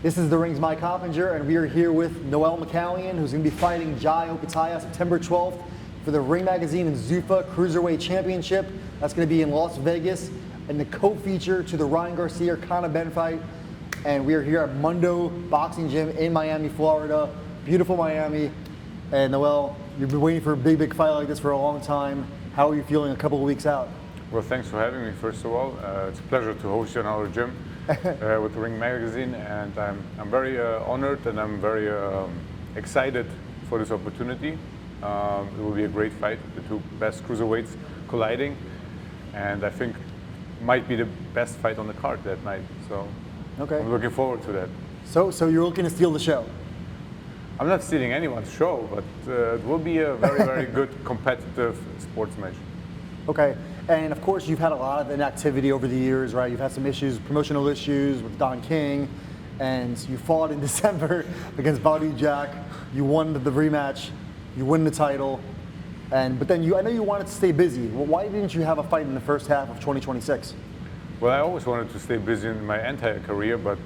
This is The Ring's Mike Coppinger, and we are here with Noel Mikaelian, who's going to be fighting Jai Opetaia September 12th for the Ring Magazine and Zuffa Cruiserweight Championship. That's going to be in Las Vegas, and the co-feature to the Ryan Garcia Conor Benn fight. And we are here at Mundo Boxing Gym in Miami, Florida. Beautiful Miami. And Noel, you've been waiting for a big fight like this for a long time. How are you feeling a couple of weeks out? Well, thanks for having me, first of all. It's a pleasure to host you in our gym with the Ring Magazine, and I'm very honored and I'm very excited for this opportunity. It will be a great fight, the two best cruiserweights colliding, and I think might be the best fight on the card that night. So okay. I'm looking forward to that. So you're looking to steal the show? I'm not stealing anyone's show, but it will be a very good competitive sports match. Okay, and of course you've had a lot of inactivity over the years, right? You've had some issues, promotional issues with Don King, and you fought in December against Badou Jack. You won the rematch, you win the title, but then I know you wanted to stay busy. Well, why didn't you have a fight in the first half of 2026? Well, I always wanted to stay busy in my entire career, but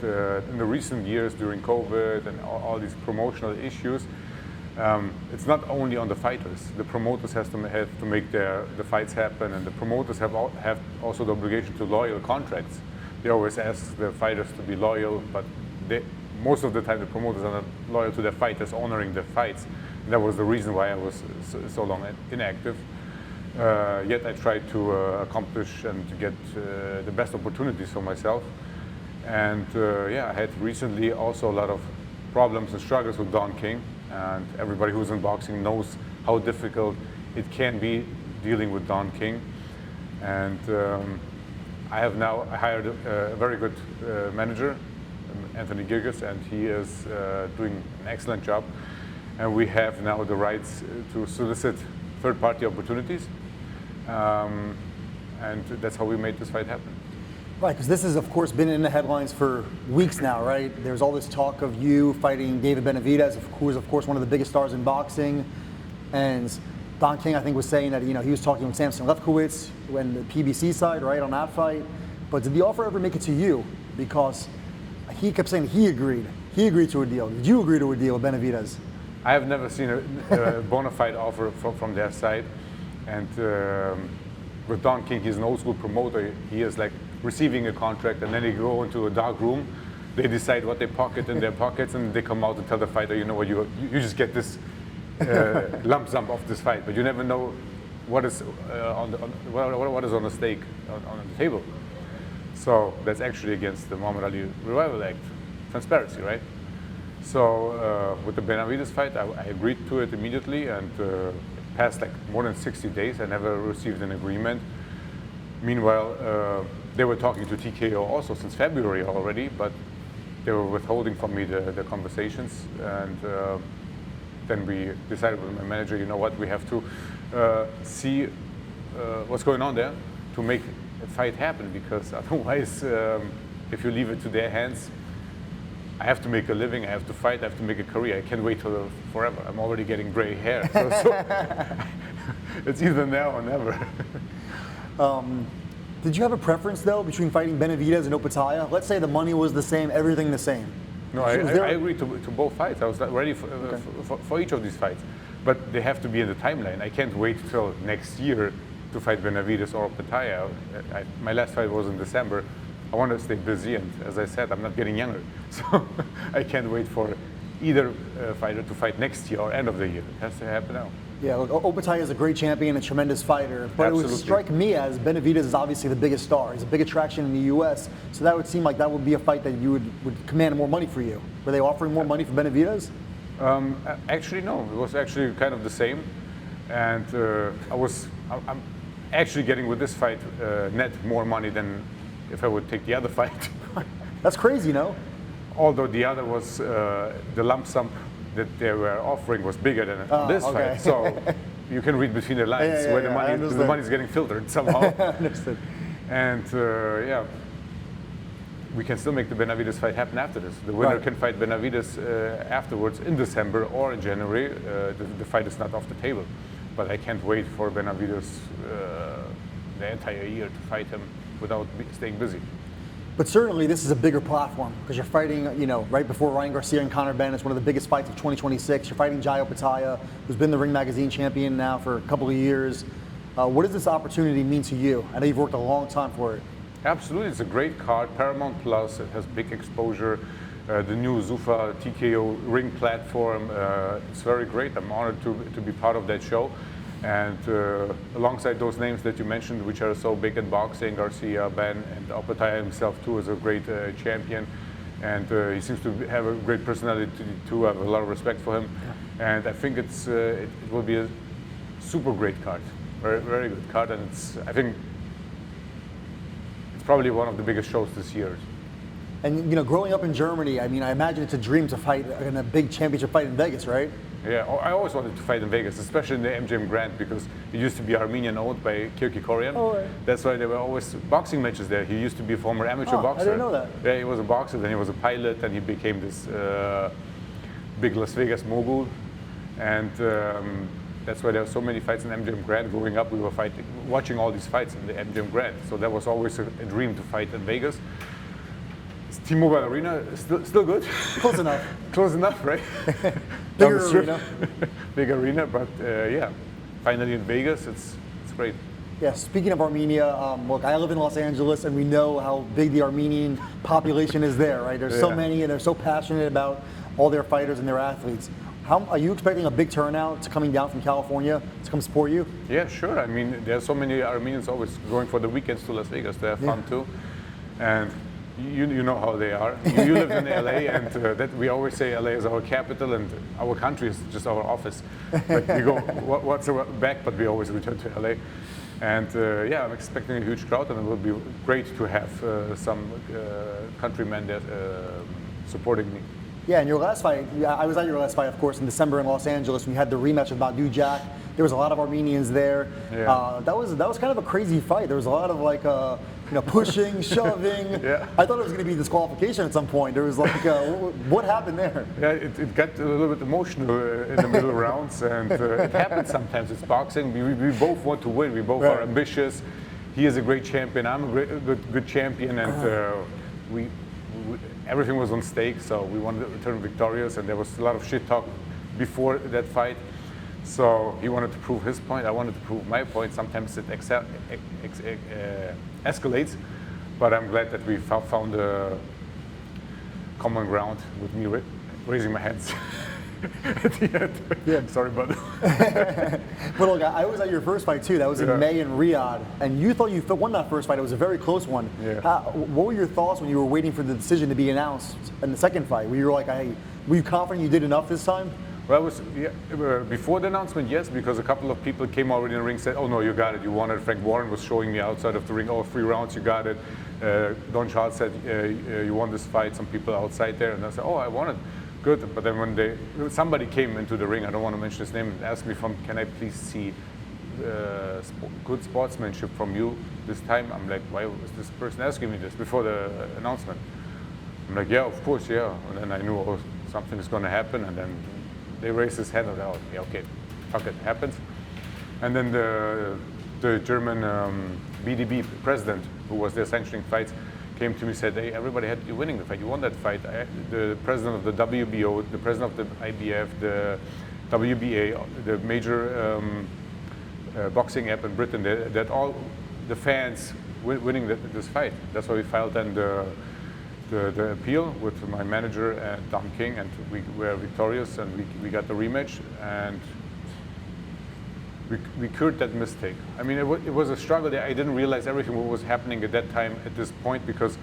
in the recent years during COVID and all these promotional issues, it's not only on the fighters. The promoters have to make the fights happen, and the promoters have also the obligation to loyal contracts. They always ask the fighters to be loyal, but most of the time the promoters are not loyal to their fighters, honoring their fights. And that was the reason why I was so long inactive. Yet I tried to accomplish and to get the best opportunities for myself. And yeah, I had recently also a lot of problems and struggles with Don King. And everybody who's in boxing knows how difficult it can be dealing with Don King. And I have now hired a very good manager, Anthony Gigas, and he is doing an excellent job. And we have now the rights to solicit third-party opportunities. And that's how we made this fight happen. Right, because this has, of course, been in the headlines for weeks now, right? There's all this talk of you fighting Benavidez, who is, of course, one of the biggest stars in boxing. And Don King, I think, was saying that, he was talking with Samson Lefkowitz when the PBC side, right, on that fight. But did the offer ever make it to you? Because he kept saying he agreed. He agreed to a deal. Did you agree to a deal with Benavidez? I have never seen a bona fide offer from their side. And with Don King, he's an old school promoter. He is like receiving a contract, and then they go into a dark room. They decide what they pocket in their pockets, and they come out and tell the fighter, you know what, you just get this lump sum of this fight, but you never know what is what is on the stake on the table. So that's actually against the Muhammad Ali Revival Act, transparency, right? So with the Benavidez fight, I agreed to it immediately, and passed like more than 60 days. I never received an agreement. Meanwhile, they were talking to TKO also since February already, but they were withholding from me the conversations. And then we decided with my manager, you know what, we have to see what's going on there to make a fight happen, because otherwise, if you leave it to their hands, I have to make a living, I have to fight, I have to make a career. I can't wait till forever. I'm already getting gray hair. So it's either now or never. Did you have a preference, though, between fighting Benavidez and Opetaia? Let's say the money was the same, everything the same. No, I agreed to both fights. I was ready for each of these fights. But they have to be in the timeline. I can't wait till next year to fight Benavidez or Opetaia. My last fight was in December. I want to stay busy, and as I said, I'm not getting younger. So I can't wait for either fighter to fight next year or end of the year. It has to happen now. Yeah, look, Opetaia is a great champion, a tremendous fighter, but Absolutely. It would strike me as Benavidez is obviously the biggest star. He's a big attraction in the U.S., so that would seem like that would be a fight that you would command more money for you. Were they offering more money for Benavidez? Actually, no. It was actually kind of the same, and I'm actually getting with this fight net more money than if I would take the other fight. That's crazy, no? Although the other was, the lump sum that they were offering was bigger than this fight. So you can read between the lines where the money is getting filtered somehow. Understood. And yeah, we can still make the Benavidez fight happen after this. The winner can fight Benavidez afterwards in December or in January. The fight is not off the table. But I can't wait for Benavidez the entire year to fight him without staying busy. But certainly this is a bigger platform because you're fighting, right before Ryan Garcia and Conor Benn. It's one of the biggest fights of 2026. You're fighting Jai Opetaia, who's been the Ring Magazine champion now for a couple of years. What does this opportunity mean to you? I know you've worked a long time for it. Absolutely, it's a great card. Paramount Plus, it has big exposure. The new Zuffa TKO ring platform, it's very great. I'm honored to be part of that show. And alongside those names that you mentioned, which are so big in boxing, Garcia, Benn, and Opetaia himself too is a great champion. And he seems to have a great personality too. I have a lot of respect for him. Yeah. And I think it will be a super great card. Very, very good card. And I think it's probably one of the biggest shows this year. And growing up in Germany, I mean, I imagine it's a dream to fight in a big championship fight in Vegas, right? Yeah, I always wanted to fight in Vegas, especially in the MGM Grand, because it used to be Armenian owned by Kirkikorian. Oh, right. That's why there were always boxing matches there. He used to be a former amateur boxer. I didn't know that. Yeah, he was a boxer, then he was a pilot, then he became this big Las Vegas mogul. And that's why there are so many fights in MGM Grand. Growing up, we were watching all these fights in the MGM Grand. So that was always a dream to fight in Vegas. T-Mobile Arena still good. Close enough. Close enough, right? Bigger arena. Big arena, but yeah, finally in Vegas, it's great. Yeah, speaking of Armenia, look, I live in Los Angeles, and we know how big the Armenian population is there, right? There's so many, and they're so passionate about all their fighters and their athletes. Are you expecting a big turnout coming down from California to come support you? Yeah, sure. I mean, there are so many Armenians always going for the weekends to Las Vegas. They have fun too. And you know how they are. You live in LA, and that we always say LA is our capital, and our country is just our office. Like we go once back, but we always return to LA. And yeah, I'm expecting a huge crowd, and it will be great to have some countrymen that supporting me. Yeah, and your last fight, I was at your last fight, of course, in December in Los Angeles when you had the rematch with Badou Jack. There was a lot of Armenians there. Yeah. That was kind of a crazy fight. There was a lot of like pushing, shoving. Yeah. I thought it was going to be disqualification at some point. There was like, what happened there? Yeah, it got a little bit emotional in the middle rounds, and it happens sometimes. It's boxing. We both want to win. We both are ambitious. He is a great champion. I'm a good champion, and everything was on stake. So we wanted to return victorious, and there was a lot of shit talk before that fight. So he wanted to prove his point. I wanted to prove my point. Sometimes it escalates, but I'm glad that we found a common ground with me raising my hands at the end. Yeah. Sorry, Badou. But look, I was at your first fight too. That was in May in Riyadh, and you thought you won that first fight. It was a very close one. Yeah. What were your thoughts when you were waiting for the decision to be announced in the second fight? Were you confident you did enough this time? Well, before the announcement, yes, because a couple of people came already in the ring and said, oh no, you got it, you won it. Frank Warren was showing me outside of the ring, oh, 3 rounds, you got it. Don Charles said, you won this fight, some people outside there. And I said, oh, I won it, good. But then when somebody came into the ring, I don't want to mention his name, and asked me, can I please see good sportsmanship from you this time? I'm like, why was this person asking me this before the announcement? I'm like, yeah, of course, yeah. And then I knew, oh, something is going to happen, and then they raised his hand and I was like, yeah, okay, fuck it, happens. And then the German BDB president, who was there sanctioning fights, came to me and said, hey, everybody had you winning the fight. You won that fight. The president of the WBO, the president of the IBF, the WBA, the major boxing app in Britain, that all the fans winning this fight. That's why we filed then the appeal with my manager and Tom King, and we were victorious, and we got the rematch, and we cured that mistake. I mean, it was a struggle there. I didn't realize everything what was happening at that time, at this point, because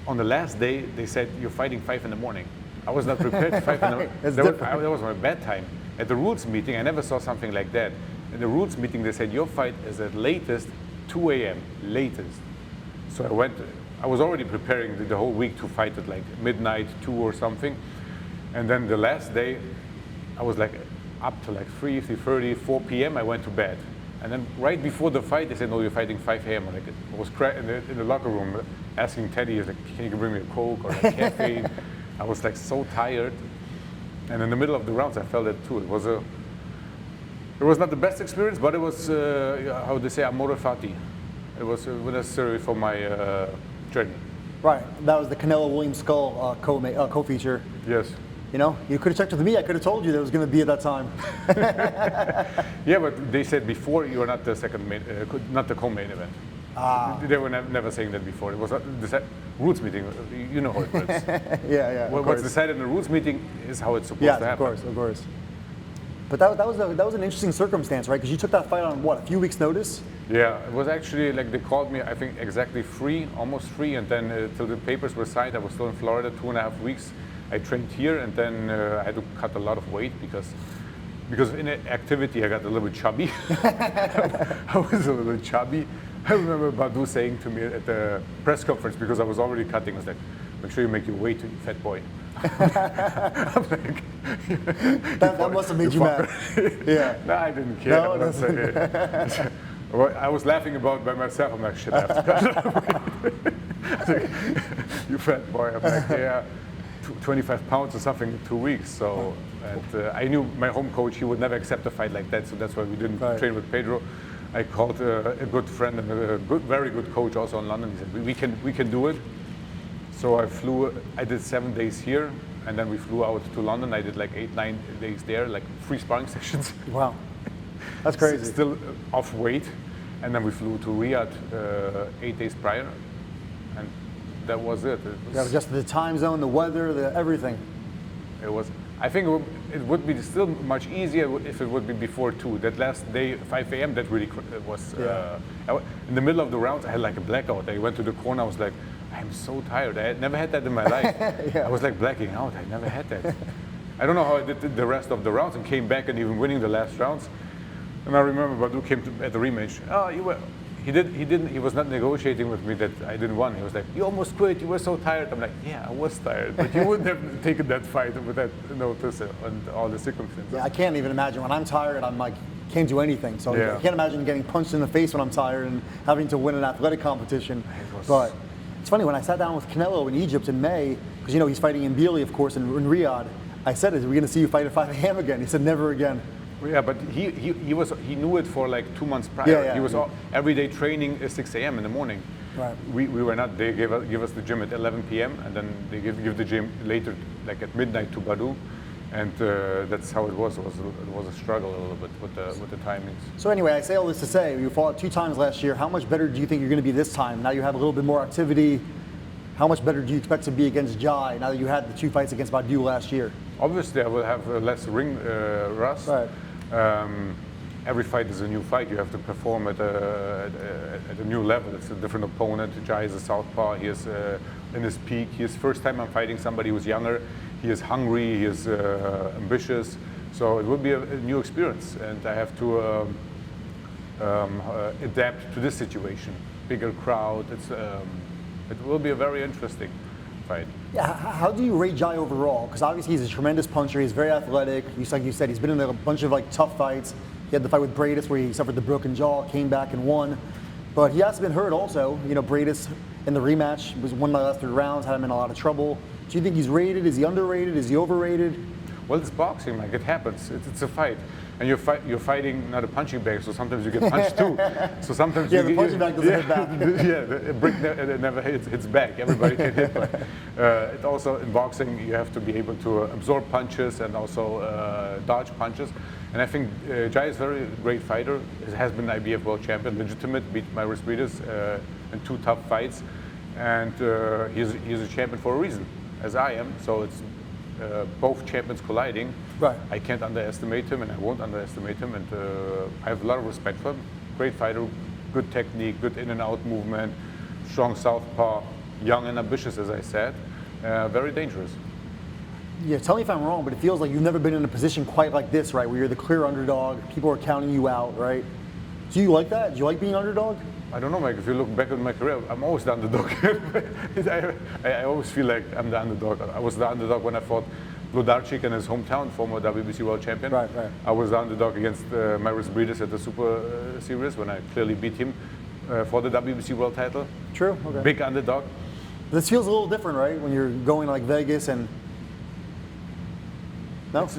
on the last day, they said, you're fighting 5 in the morning. I was not prepared to fight in the morning. That was my bad time. At the rules meeting, I never saw something like that. In the rules meeting, they said, your fight is at latest 2 a.m., latest. So I was already preparing the whole week to fight at like midnight, 2 or something. And then the last day, I was like up to like 3:30, 4 p.m. I went to bed. And then right before the fight, they said, no, you're fighting 5 a.m. Like, I was in the locker room asking Teddy, like, can you bring me a Coke or like caffeine? I was like so tired. And in the middle of the rounds, I felt that too. It was not the best experience, but it was, how they say, amore fati. It was necessary for my journey. Right. That was the Canelo Williams skull co-feature. Yes. You know, you could have checked with me. I could have told you that it was going to be at that time. Yeah, but they said before you are not the second main, not the co-main event. They were never saying that before. It was the Roots meeting. You know how it works. Yeah. What's decided in the Roots meeting is how it's supposed to happen. Of course. But that was an interesting circumstance, right? Because you took that fight on what, a few weeks' notice? Yeah, it was actually like they called me, I think exactly almost free, and then till the papers were signed, I was still in Florida 2.5 weeks. I trained here, and then I had to cut a lot of weight because in activity I got a little bit chubby. I was a little chubby. I remember Badou saying to me at the press conference, because I was already cutting, I was like, make sure you make your weight, you fat boy. I'm like, that must have made you mad. Yeah. No, I didn't care. No, I was laughing by myself. I'm like, shit, I have to cut like, you fat boy. I'm like, yeah, 25 pounds or something in 2 weeks. So, and I knew my home coach, he would never accept a fight like that. So that's why we didn't train with Pedro. I called a good friend and a very good coach also in London. He said, we can do it. So I did 7 days here, and then we flew out to London. I did like 8-9 days there, like 3 sparring sessions. Wow, that's crazy. Still off weight, and then we flew to Riyadh 8 days prior, and that was it. That was just the time zone, the weather, everything. It was. I think it would be still much easier if it would be before 2. That last day, 5 a.m., that really was. In the middle of the rounds, I had like a blackout. I went to the corner. I was like, I'm so tired. I had never had that in my life. I was like blacking out. I never had that. I don't know how I did the rest of the rounds and came back and even winning the last rounds. And I remember Badou came at the rematch. Oh, he was not negotiating with me that I didn't win. He was like, you almost quit. You were so tired. I'm like, yeah, I was tired, but you wouldn't have taken that fight with that notice and all the circumstances. Yeah, I can't even imagine. When I'm tired, I'm like, can't do anything. So I can't imagine getting punched in the face when I'm tired and having to win an athletic competition. But it's funny, when I sat down with Canelo in Egypt in May, because you know he's fighting in Billy, of course, in Riyadh, I said, are we going to see you fight at 5 a.m. again? He said, never again. Yeah, but he knew it for like 2 months prior. He was every day training at 6 a.m. in the morning. Right. We were not. They give us the gym at 11 p.m. and then they give the gym later, like at midnight to Badou, and that's how it was. It was a struggle a little bit with the timings. So anyway, I say all this to say, you fought 2 times last year. How much better do you think you're going to be this time? Now you have a little bit more activity. How much better do you expect to be against Jai now that you had the 2 fights against Badou last year? Obviously, I will have less ring rust. Right. Every fight is a new fight. You have to perform at a new level. It's a different opponent. Jai is a southpaw. He is in his peak. His first time I'm fighting somebody who's younger. He is hungry. He is ambitious. So it will be a new experience, and I have to adapt to this situation. Bigger crowd. It will be a very interesting fight. Yeah, how do you rate Jai overall? Because obviously he's a tremendous puncher. He's very athletic. Like you said, he's been in a bunch of like tough fights. He had the fight with Benavidez where he suffered the broken jaw, came back and won. But he has been hurt also. You know, Benavidez in the rematch was won by the last 3 rounds, had him in a lot of trouble. Do you think he's rated? Is he underrated? Is he overrated? Well, it's boxing, Mike. It happens. It's a fight. And you're fighting not a punching bag, so sometimes you get punched too. So sometimes the punching bag doesn't hit back. The brick never hits back. Everybody can hit back. It also in boxing you have to be able to absorb punches and also dodge punches. And I think Jai is a very great fighter. He has been IBF world champion, legitimate, beat Benavidez in 2 tough fights, and he's a champion for a reason, as I am. So it's both champions colliding. Right. I can't underestimate him, and I won't underestimate him. And I have a lot of respect for him. Great fighter, good technique, good in and out movement, strong southpaw, young and ambitious, as I said. Very dangerous. Yeah, tell me if I'm wrong, but it feels like you've never been in a position quite like this, right? Where you're the clear underdog, people are counting you out, right? Do you like that? Do you like being underdog? I don't know, Mike. If you look back at my career, I'm always the underdog. I always feel like I'm the underdog. I was the underdog when I fought Wlodarczyk in his hometown, former WBC world champion. Right. I was the underdog against Benavidez at the Super Series when I clearly beat him for the WBC world title. True. Okay. Big underdog. This feels a little different, right? When you're going like Vegas and. No?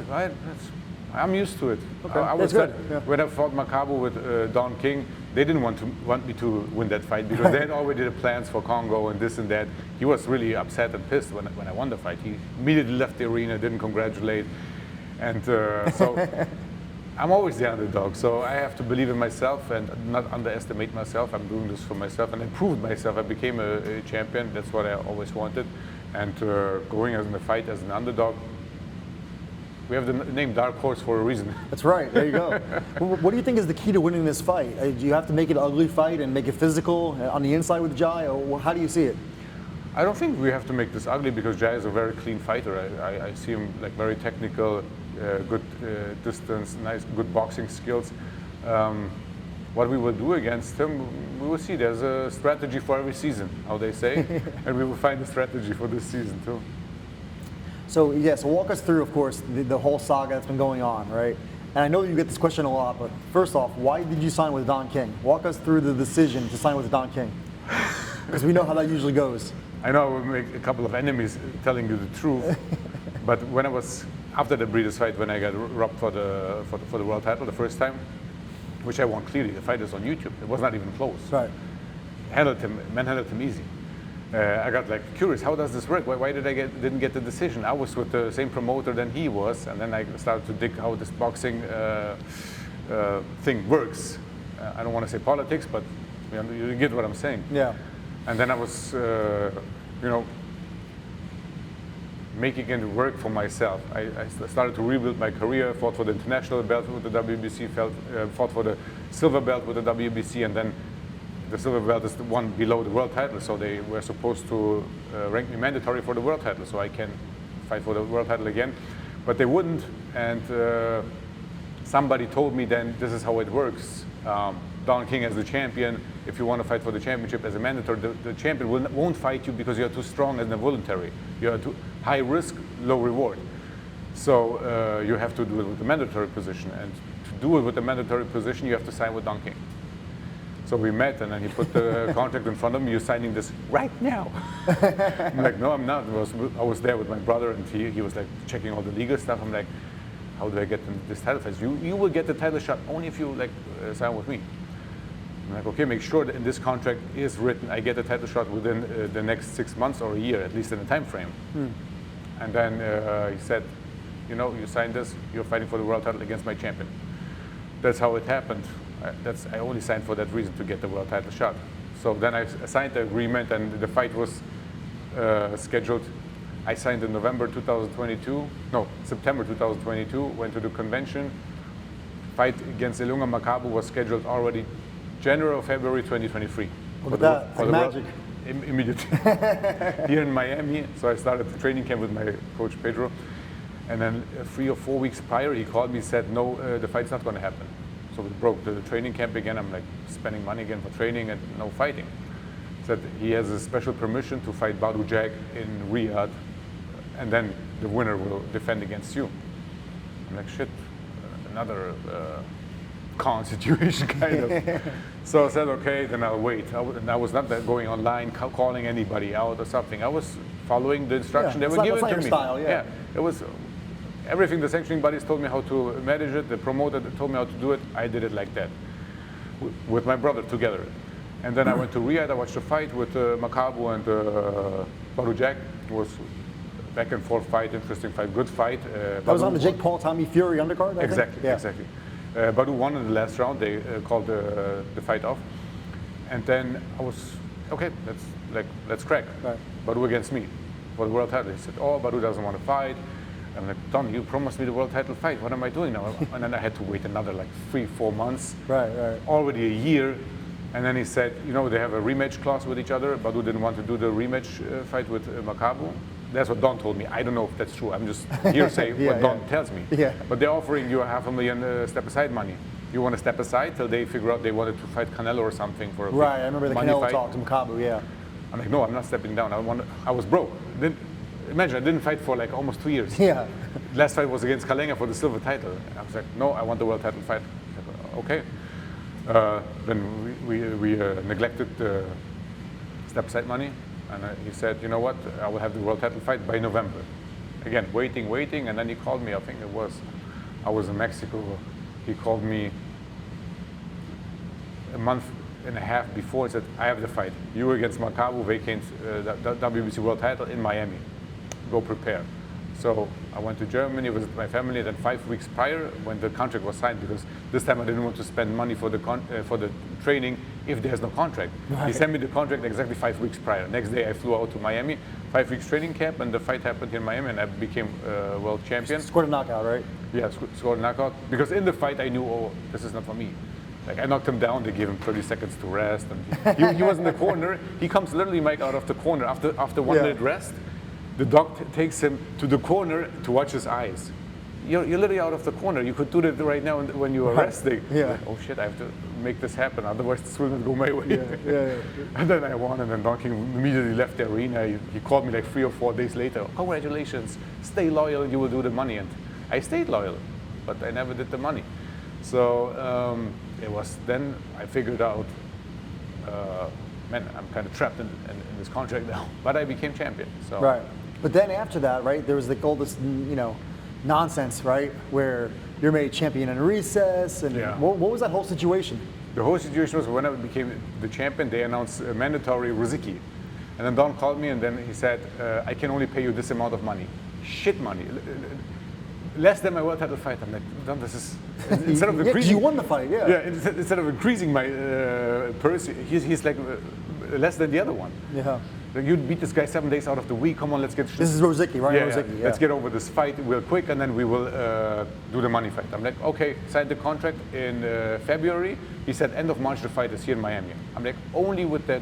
I'm used to it. Okay. I was good. Yeah. When I fought Makabu with Don King, they didn't want me to win that fight because they had already the plans for Congo and this and that. He was really upset and pissed when I won the fight. He immediately left the arena, didn't congratulate, and so I'm always the underdog. So I have to believe in myself and not underestimate myself. I'm doing this for myself, and I proved myself. I became a champion. That's what I always wanted. And going in the fight as an underdog. We have the name Dark Horse for a reason. That's right. There you go. What do you think is the key to winning this fight? Do you have to make it an ugly fight and make it physical on the inside with Jai, or how do you see it? I don't think we have to make this ugly because Jai is a very clean fighter. I see him like very technical, good distance, nice, good boxing skills. What we will do against him, we will see. There's a strategy for every season, how they say, and we will find a strategy for this season too. So walk us through, of course, the whole saga that's been going on, right? And I know you get this question a lot, but first off, why did you sign with Don King? Walk us through the decision to sign with Don King, because we know how that usually goes. I know I will make a couple of enemies telling you the truth, but when I was after the Breeders' fight, when I got robbed for the world title the first time, which I won clearly, the fight is on YouTube. It was not even close. Right. Handled him easy. I got like curious, how does this work? Why didn't get the decision? I was with the same promoter than he was, and then I started to dig how this boxing thing works. I don't want to say politics, but you get what I'm saying. Yeah. And then I was, making it work for myself. I started to rebuild my career, fought for the international belt with the WBC, fought for the silver belt with the WBC, and then the silver belt is the one below the world title, so they were supposed to rank me mandatory for the world title, so I can fight for the world title again. But they wouldn't, and somebody told me then this is how it works. Don King as the champion, if you want to fight for the championship as a mandatory, the champion won't fight you because you're too strong as a voluntary. You're too high risk, low reward. So you have to do it with the mandatory position, and to do it with the mandatory position, you have to sign with Don King. So we met, and then he put the contract in front of me. You're signing this right now. I'm like, no, I'm not. I was there with my brother, and he was like checking all the legal stuff. I'm like, how do I get this title fight? You will get the title shot only if you sign with me. I'm like, okay, make sure that in this contract is written I get a title shot within the next 6 months or a year, at least in a time frame. And then he said, you signed this, you're fighting for the world title against my champion. That's how it happened. I only signed for that reason, to get the world title shot. So then I signed the agreement, and the fight was scheduled. I signed in September 2022, went to the convention. Fight against Ilunga Makabu was scheduled already January or February 2023. Look at that, like magic. Immediately. Here in Miami, so I started the training camp with my coach Pedro. And then 3 or 4 weeks prior, he called me and said, no, the fight's not going to happen. So we broke the training camp again. I'm like spending money again for training and no fighting. Said he has a special permission to fight Badou Jack in Riyadh, and then the winner will defend against you. I'm like, shit, another con situation kind of. So I said, okay, then I'll wait. I was not going online calling anybody out or something. I was following the instruction they were giving to me. Style, yeah. It was everything the sanctioning bodies told me how to manage it. The promoter told me how to do it. I did it like that with my brother together. And then I went to Riyadh. I watched the fight with Makabu and Badou Jack. It was back and forth fight, interesting fight, good fight. That was on the Jake Paul, Tommy Fury undercard, I think? Yeah. Exactly. Badou won in the last round. They called the fight off. And then I was, okay, let's crack. Right. Badou against me for the world title. He said, oh, Badou doesn't want to fight. I'm like, Tom, you promised me the world title fight. What am I doing now? And then I had to wait another 3-4 months. Right. Already a year. And then he said, they have a rematch clause with each other. Badou didn't want to do the rematch fight with Makabu. That's what Don told me. I don't know if that's true. I'm just hearsay what Don tells me. Yeah. But they're offering you $500,000 step aside money. You want to step aside till they figure out they wanted to fight Canelo or something for a right. I remember the Canelo fight. talk to Makabu. Yeah. I'm like, no, I'm not stepping down. I was broke. Imagine I didn't fight for almost 2 years. Yeah. Last fight was against Coppinger for the silver title. I was like, no, I want the world title fight. Like, okay. Then we neglected the step aside money, and he said, you know what? I will have the world title fight by November. Again, waiting, and then he called me. I think I was in Mexico. He called me a month and a half before, said, I have the fight. You against Makabu, vacant the WBC world title in Miami. Go prepare. So I went to Germany, visited my family. Then 5 weeks prior, when the contract was signed, because this time I didn't want to spend money for the training if there's no contract. Right. He sent me the contract exactly 5 weeks prior. Next day I flew out to Miami, 5 weeks training camp, and the fight happened in Miami, and I became world champion. Scored a knockout, right? Yeah, scored a knockout. Because in the fight I knew, oh, this is not for me. Like, I knocked him down, they gave him 30 seconds to rest, and he was in the corner. He comes literally, Mike, out of the corner after 1 minute rest. The dog takes him to the corner to watch his eyes. You're literally out of the corner. You could do that right now when you are resting. Yeah. Like, oh shit, I have to make this happen, otherwise this will not go my way. And then I won, and then Don King immediately left the arena. He called me like 3 or 4 days later. Congratulations, stay loyal and you will do the money. And I stayed loyal, but I never did the money. So it was then I figured out, man, I'm kind of trapped in this contract now. But I became champion. So. Right. But then after that, right, there was all this, nonsense, right, where you're made champion in recess, and what was that whole situation? The whole situation was when I became the champion, they announced a mandatory Riziki. And then Don called me, and then he said, I can only pay you this amount of money. Shit money. Less than my world title fight. I'm like, Don, this is, instead of increasing. You won the fight, instead of increasing my purse, he's like less than the other one. Yeah. Like, you beat this guy 7 days out of the week. Come on, let's get. This is Rosicki, right? Rosicki, Let's get over this fight real quick, and then we will do the money fight. I'm like, okay, signed the contract in February. He said end of March the fight is here in Miami. I'm like, only with that,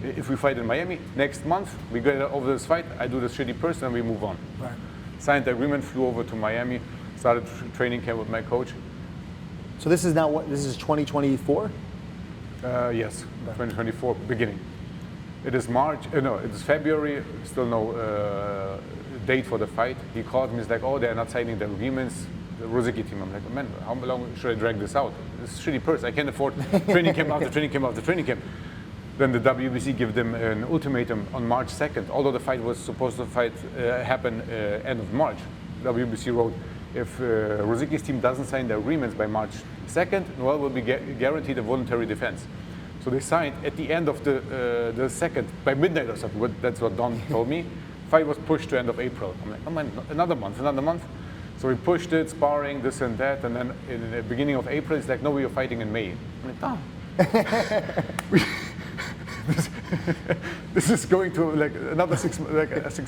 if we fight in Miami, next month we get over this fight, I do this shitty person, and we move on. Right. Signed the agreement, flew over to Miami, started training camp with my coach. So this is now what? This is 2024? Yes, 2024 beginning. It is March, no, it is February, still no date for the fight. He called me, he's like, oh, they're not signing the agreements, the Rosicki team. I'm like, man, how long should I drag this out? This is shitty purse, I can't afford training camp after training camp after training camp. Then the WBC gave them an ultimatum on March 2nd, although the fight was supposed to happen end of March. WBC wrote, if Rosicki's team doesn't sign the agreements by March 2nd, Noel will be guaranteed a voluntary defense. So they signed at the end of the second, by midnight or something. That's what Don told me. Fight was pushed to end of April. I'm like, oh man, another month. So we pushed it, sparring, this and that, and then in the beginning of April, it's like, no, we are fighting in May. I'm like, Don. This is going to like another 6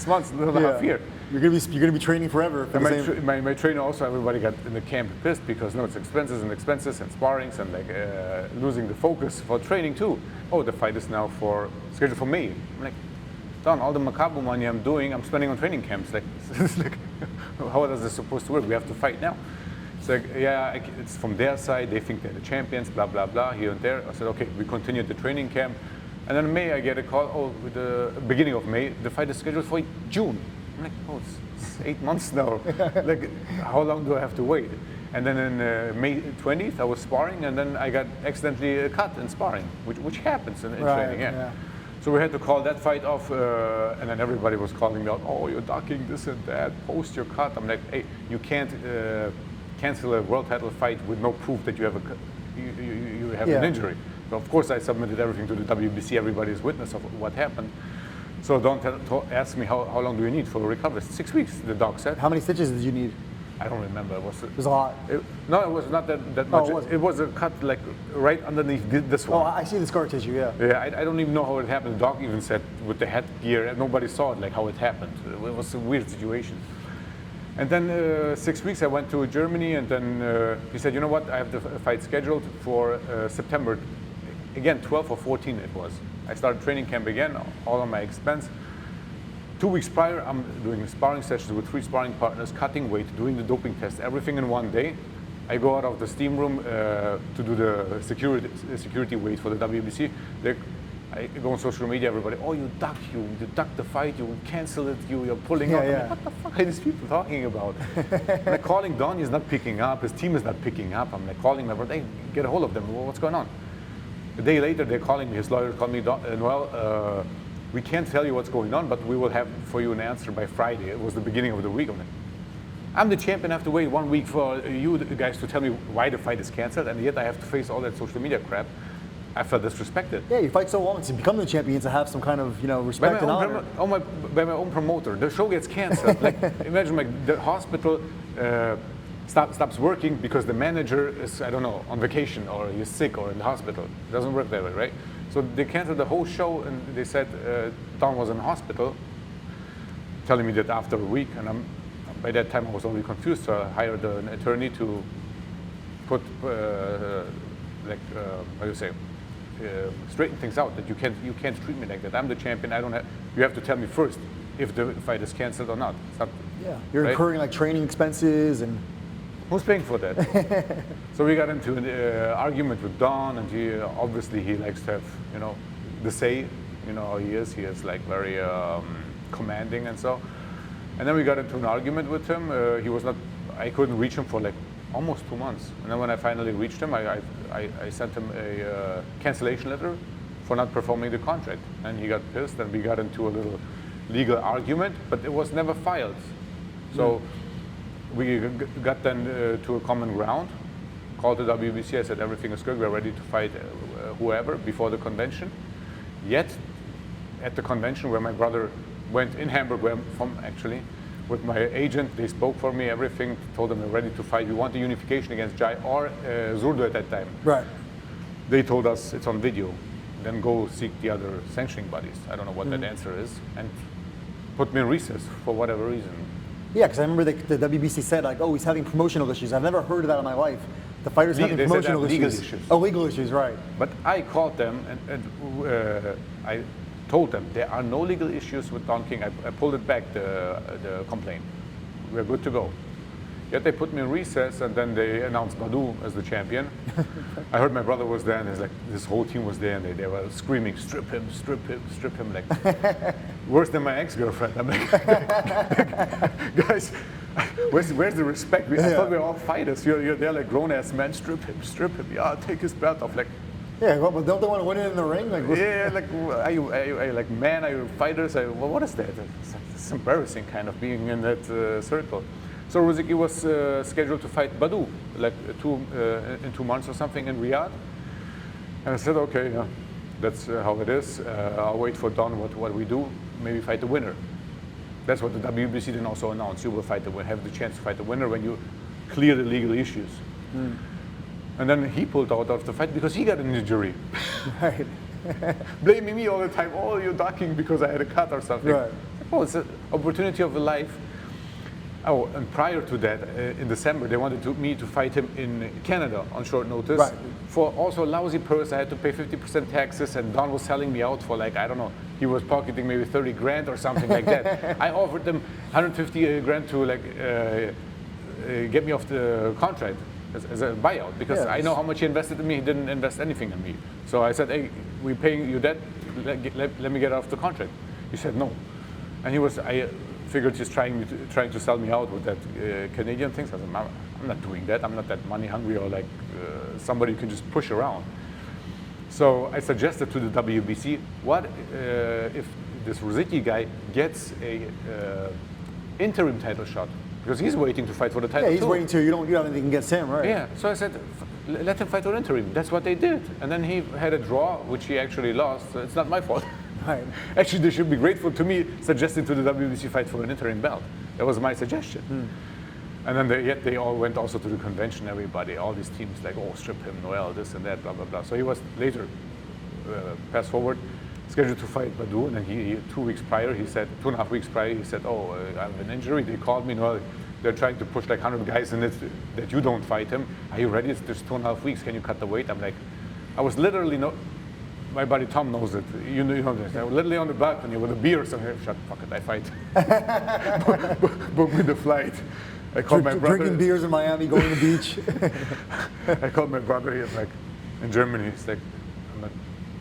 months, another half year. You're gonna be training forever. For my trainer also, everybody got in the camp pissed because no, it's expenses and sparrings and like losing the focus for training too. Oh, the fight is now scheduled for May. I'm like, Don, all the Makabu money I'm spending on training camps. Like, it's like, how is this supposed to work? We have to fight now. It's like, yeah, it's from their side. They think they're the champions, blah blah blah, here and there. I said, okay, we continued the training camp. And then in May, I get a call, with the beginning of May, the fight is scheduled for June. I'm like, oh, it's 8 months now. Like, how long do I have to wait? And then in May 20th, I was sparring, and then I got accidentally cut in sparring, which happens in training, yeah. So we had to call that fight off, and then everybody was calling me out, oh, you're ducking this and that, post your cut. I'm like, hey, you can't cancel a world title fight with no proof that you have an injury. So of course I submitted everything to the WBC, everybody is witness of what happened. So Don asked me, how long do you need for recovery? 6 weeks, the doc said. How many stitches did you need? I don't remember. It was a lot. No, it was not that much. Oh, it was a cut like right underneath this one. Oh, I see the scar tissue, yeah. Yeah, I don't even know how it happened. The doc even said with the headgear, nobody saw it, like how it happened. It was a weird situation. And then 6 weeks I went to Germany, and then he said, you know what, I have the fight scheduled for September. Again, 12 or 14 it was. I started training camp again, all on my expense. 2 weeks prior, I'm doing sparring sessions with 3 sparring partners, cutting weight, doing the doping test, everything in one day. I go out of the steam room to do the security weight for the WBC. I go on social media, everybody, oh, you ducked the fight, you canceled it, you're pulling out. Yeah. What the fuck are these people talking about? I'm like calling Don, he's not picking up, his team is not picking up. I'm like calling them, hey, get a hold of them, what's going on? A day later, they're calling me, his lawyer called me, Noel, we can't tell you what's going on, but we will have for you an answer by Friday. It was the beginning of the week. I'm like, I'm the champion. I have to wait 1 week for you guys to tell me why the fight is canceled, and yet I have to face all that social media crap. I felt disrespected. Yeah, you fight so long to become the champion to have some kind of respect and honor. By my own promoter, the show gets canceled. Like imagine like the hospital stops working because the manager is, I don't know, on vacation or he's sick or in the hospital. It doesn't work that way, right? So they canceled the whole show and they said Don was in hospital, telling me that after a week, and by that time I was already confused, so I hired an attorney to put how do you say, straighten things out, that you can't treat me like that. I'm the champion. You have to tell me first if the fight is canceled or not. Yeah, you're right? Incurring like training expenses and. Who's paying for that? So we got into an argument with Don, and he obviously he likes to have the say. You know how he is. He is like very commanding and so. And then we got into an argument with him. He was not. I couldn't reach him for like almost 2 months. And then when I finally reached him, I sent him a cancellation letter for not performing the contract. And he got pissed, and we got into a little legal argument, but it was never filed. So we got then to a common ground, called the WBC. I said everything is good, we're ready to fight whoever before the convention. Yet, at the convention where my brother went in Hamburg, where I'm from actually, with my agent, they spoke for me, everything, told them we're ready to fight. We want the unification against Jai or Zurdo at that time. Right. They told us it's on video, then go seek the other sanctioning bodies. I don't know what that answer is, and put me in recess for whatever reason. Yeah, because I remember the WBC said like, oh, he's having promotional issues. I've never heard of that in my life. The fighters having promotional issues. Legal issues. Oh, legal issues, right. But I called them and I told them there are no legal issues with Don King. I pulled it back, the complaint. We're good to go. Yet they put me in recess, and then they announced Badou as the champion. I heard my brother was there, and this whole team was there, and they were screaming, strip him, strip him, strip him, like worse than my ex-girlfriend. I'm like, guys, where's the respect? I thought we were all fighters. You're there like grown-ass men, strip him, yeah, take his belt off. Like, yeah, well, but don't they want to win it in the ring? Like, yeah, like, are you like men? Are you fighters? Well, what is that? It's embarrassing, kind of being in that circle. So Ruzicki was scheduled to fight Badou, like in 2 months or something in Riyadh. And I said, okay, yeah, that's how it is. I'll wait for Don. What we do? Maybe fight the winner. That's what the WBC then also announced. You will have the chance to fight the winner when you clear the legal issues. And then he pulled out of the fight because he got an injury. Right. Blaming me all the time. Oh, you're ducking because I had a cut or something. Right. Oh, it's an opportunity of a life. Oh, and prior to that, in December, they wanted me to fight him in Canada on short notice. Right. For also a lousy purse, I had to pay 50% taxes, and Don was selling me out for like, I don't know, he was pocketing maybe 30 grand or something like that. I offered them 150 grand to like get me off the contract as a buyout, because I know how much he invested in me. He didn't invest anything in me. So I said, hey, we're paying you that, let me get off the contract. He said no. And I figured he's trying to sell me out with that Canadian thing. So I said, I'm not doing that. I'm not that money hungry or like somebody you can just push around. So I suggested to the WBC, what if this Ruzicki guy gets a interim title shot? Because he's waiting to fight for the title. Yeah, he's waiting till you don't have anything against him, right? Yeah, so I said, let him fight for interim. That's what they did. And then he had a draw, which he actually lost. So it's not my fault. Right. Actually, they should be grateful to me suggesting to the WBC fight for an interim belt. That was my suggestion. And then they all went also to the convention, everybody, all these teams like, oh, strip him, Noel, this and that, blah, blah, blah. So he was later, fast forward, scheduled to fight Badou, and then he 2 weeks prior, he said, 2.5 weeks prior, he said, oh, I have an injury. They called me, Noel, they're trying to push like 100 guys in it, that you don't fight him. Are you ready? It's just 2.5 weeks, can you cut the weight? I'm like, I was literally, my buddy Tom knows it. You know this. I was literally on the balcony with a beer or something. Shut, fuck it, I fight. Book me the flight. I called my brother. Drinking beers in Miami, going to the beach. I called my brother. He's like, in Germany. He's like, I'm like,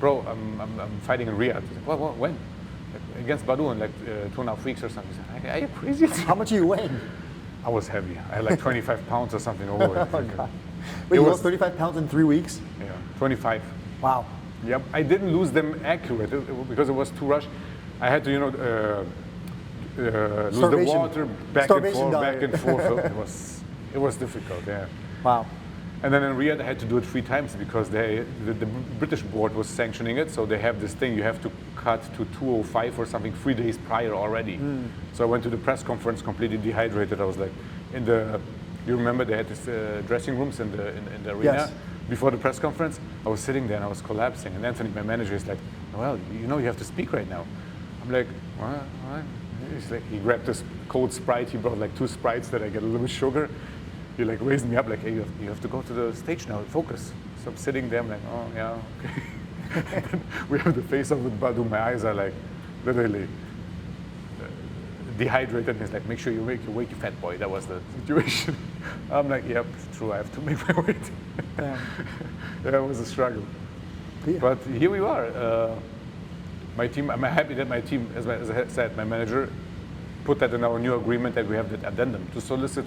bro, I'm fighting in Riyadh. He's like, what, when? Like, against Badou in like 2.5 weeks or something. He's like, are you crazy? How much are you weighing? I was heavy. I had like 25 pounds or something over it. Oh, God. Wait, you lost 35 pounds in 3 weeks? Yeah, 25. Wow. Yep, I didn't lose them accurate because it was too rushed. I had to, lose the water, back and forth. It was difficult, yeah. Wow. And then in Riyadh, I had to do it 3 times because the British board was sanctioning it. So they have this thing, you have to cut to 205 or something 3 days prior already. So I went to the press conference completely dehydrated. I was like, you remember they had these dressing rooms in the arena? Yes. Before the press conference, I was sitting there and I was collapsing. And Anthony, my manager, is like, "Noel, you know you have to speak right now." I'm like, "What?" He's like, he grabbed this cold Sprite. He brought like 2 Sprites that I get a little bit sugar. He like raised me up like, "Hey, you have to go to the stage now. Focus." So I'm sitting there. I'm like, "Oh yeah, okay." And then we have the face-off with Badou. My eyes are like literally dehydrated. And he's like, "Make sure you make your weight, you fat boy." That was the situation. I'm like, "Yep, it's true. I have to make my weight." Yeah, it was a struggle. Yeah. But here we are. My team. I'm happy that my team, as I said, my manager put that in our new agreement that we have that addendum to solicit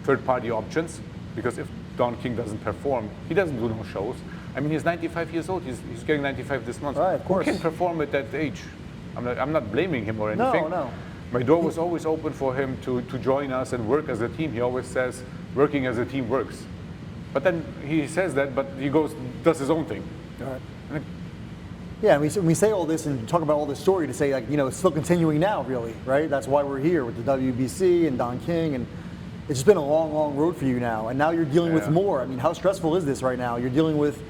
third-party options, because if Don King doesn't perform, he doesn't do no shows. I mean, he's 95 years old. He's getting 95 this month. Right, of course. Who can perform at that age? I'm not blaming him or anything. No. My door was always open for him to join us and work as a team. He always says, working as a team works. But then he says that, but he does his own thing. Right. Yeah, and we say all this and talk about all this story to say, like, it's still continuing now, really, right? That's why we're here with the WBC and Don King, and it's just been a long, long road for you now. And now you're dealing with more. I mean, how stressful is this right now? You're dealing with,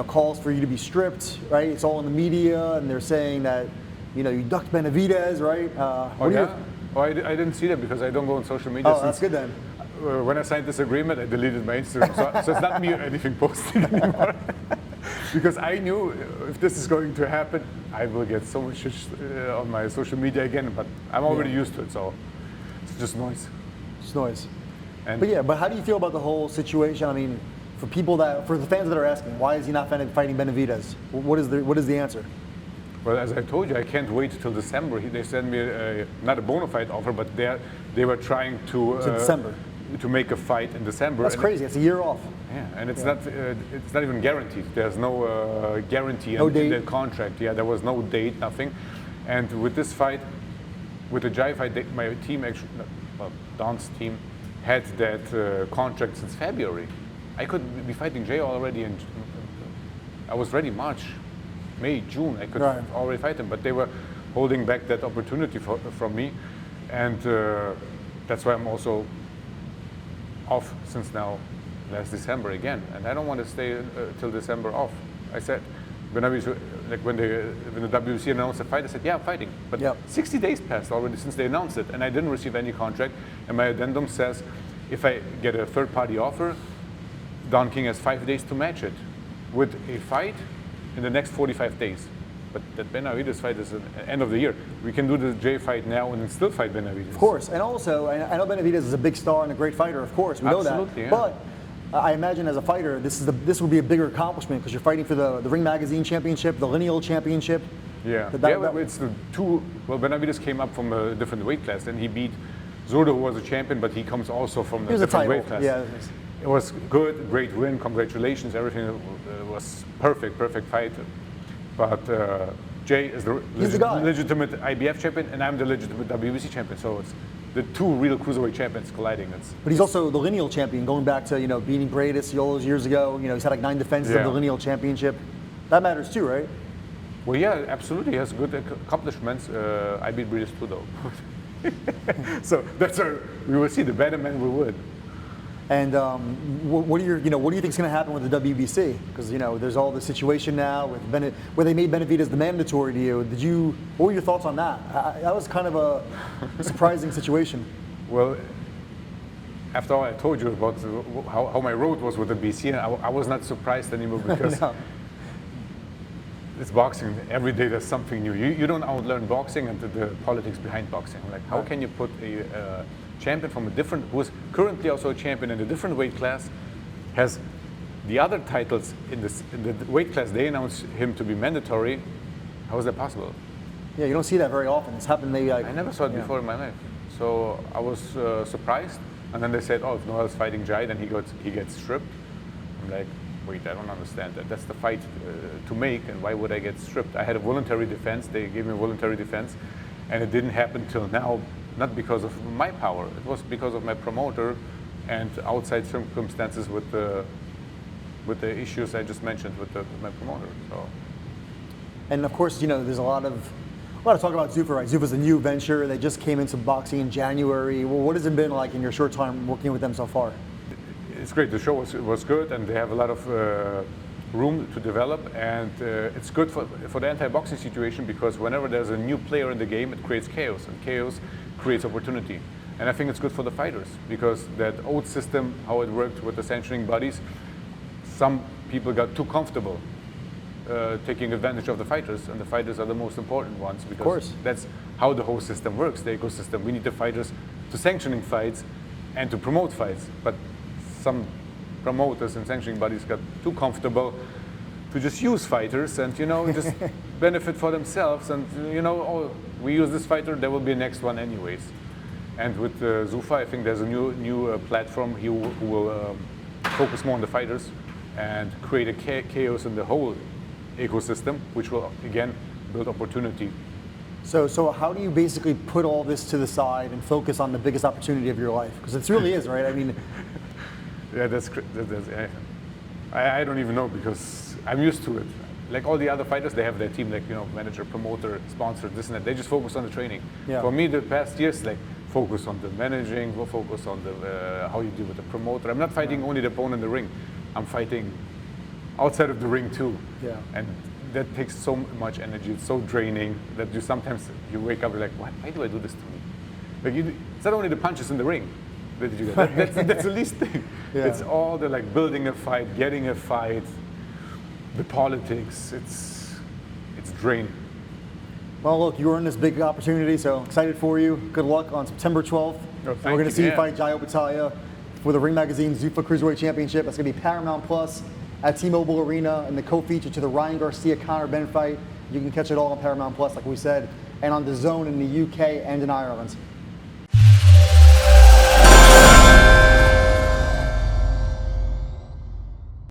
calls for you to be stripped, right? It's all in the media, and they're saying that, you ducked Benavidez, right? I didn't see that because I don't go on social media. Oh, that's good then. When I signed this agreement, I deleted my Instagram, so it's not me or anything posting anymore. Because I knew if this is going to happen, I will get so much on my social media again. But I'm already used to it, so it's just noise. It's noise. But how do you feel about the whole situation? I mean, for the fans that are asking, why is he not fighting Benavidez? What is the answer? Well, as I told you, I can't wait till December. They sent me not a bona fide offer, but they were trying to December. To make a fight in December. That's crazy. It's a year off. Yeah, and it's not even guaranteed. There's no guarantee in the contract. Yeah, there was no date, nothing. And with this fight, with the Jai fight, my team actually, Don's team, had that contract since February. I could be fighting Jay already, and I was ready March, May, June. I could already fight him, but they were holding back that opportunity from me, and that's why I'm also off since now last December again, and I don't want to stay till December off. I said, when the WBC announced the fight, I said, yeah, I'm fighting. But 60 days passed already since they announced it, and I didn't receive any contract. And my addendum says, if I get a third-party offer, Don King has 5 days to match it with a fight in the next 45 days. But that Benavidez fight is at the end of the year. We can do the Jay fight now and then still fight Benavidez. Of course, and also, I know Benavidez is a big star and a great fighter, of course, we know that. Yeah. But I imagine as a fighter, this would be a bigger accomplishment because you're fighting for the Ring Magazine Championship, the Lineal Championship. Yeah, it's the two. Well, Benavidez came up from a different weight class, and he beat Zurdo, who was a champion, but he comes also from a different weight class. Yeah. It was good, great win, congratulations, everything was perfect fight. But Jay is the legitimate IBF champion, and I'm the legitimate WBC champion. So it's the two real cruiserweight champions colliding. But he's also the lineal champion, going back to beating Greatest all those years ago. He's had like 9 defenses of the lineal championship. That matters too, right? Well, yeah, absolutely. He has good accomplishments. I beat Breeders too, though. So that's we will see. The better man will win. And what do you think is going to happen with the WBC? Because there's all the situation now with where they made Benavidez the mandatory to you. What were your thoughts on that? That was kind of a surprising situation. Well, after all I told you about how my road was with the BC, I was not surprised anymore because it's boxing. Every day there's something new. You don't outlearn boxing and the politics behind boxing. Like, how can you put a champion from who is currently also a champion in a different weight class, has the other titles in the weight class they announced him to be mandatory? How is that possible? Yeah, you don't see that very often. It's happened maybe I never saw it before in my life. So I was surprised. And then they said, oh, if Noel's fighting Jai, then he gets stripped. I'm like, wait, I don't understand that. That's the fight to make, and why would I get stripped? I had a voluntary defense. They gave me a voluntary defense. And it didn't happen till now, not because of my power. It was because of my promoter and outside circumstances with the issues I just mentioned with my promoter. So. And of course, there's a lot of talk about Zuffa, right? Zuffa's a new venture. They just came into boxing in January. Well, what has it been like in your short time working with them so far? It's great. The show was good, and they have a lot of room to develop, and it's good for the anti-boxing situation, because whenever there's a new player in the game, it creates chaos, and chaos creates opportunity. And I think it's good for the fighters, because that old system, how it worked with the sanctioning bodies, some people got too comfortable taking advantage of the fighters, and the fighters are the most important ones, because that's how the whole system works, the ecosystem. We need the fighters to sanctioning fights and to promote fights, but some promoters and sanctioning bodies got too comfortable to just use fighters and just benefit for themselves, and oh, we use this fighter, there will be a next one anyways. And with Zuffa, I think there's a new platform who will focus more on the fighters and create a chaos in the whole ecosystem, which will again build opportunity. So how do you basically put all this to the side and focus on the biggest opportunity of your life? Because it really is, right? I mean, yeah, I don't even know, because I'm used to it. Like all the other fighters, they have their team, like manager, promoter, sponsor, this and that. They just focus on the training. Yeah. For me, the past years, like focus on the managing, we'll focus on the how you deal with the promoter. I'm not fighting only the opponent in the ring. I'm fighting outside of the ring too. Yeah. And that takes so much energy. It's so draining that sometimes you wake up, you're like, why do I do this to me? Like it's not only the punches in the ring. That's the least thing. Yeah. It's all the building a fight, getting a fight, the politics. It's draining. Well, look, you were in this big opportunity, so excited for you. Good luck on September 12th. Oh, We're going to see you fight Jai Opetaia for the Ring Magazine Zuffa Cruiserweight Championship. That's going to be Paramount Plus at T-Mobile Arena, and the co-feature to the Ryan Garcia Conor Benn fight. You can catch it all on Paramount Plus, like we said, and on DAZN in the UK and in Ireland.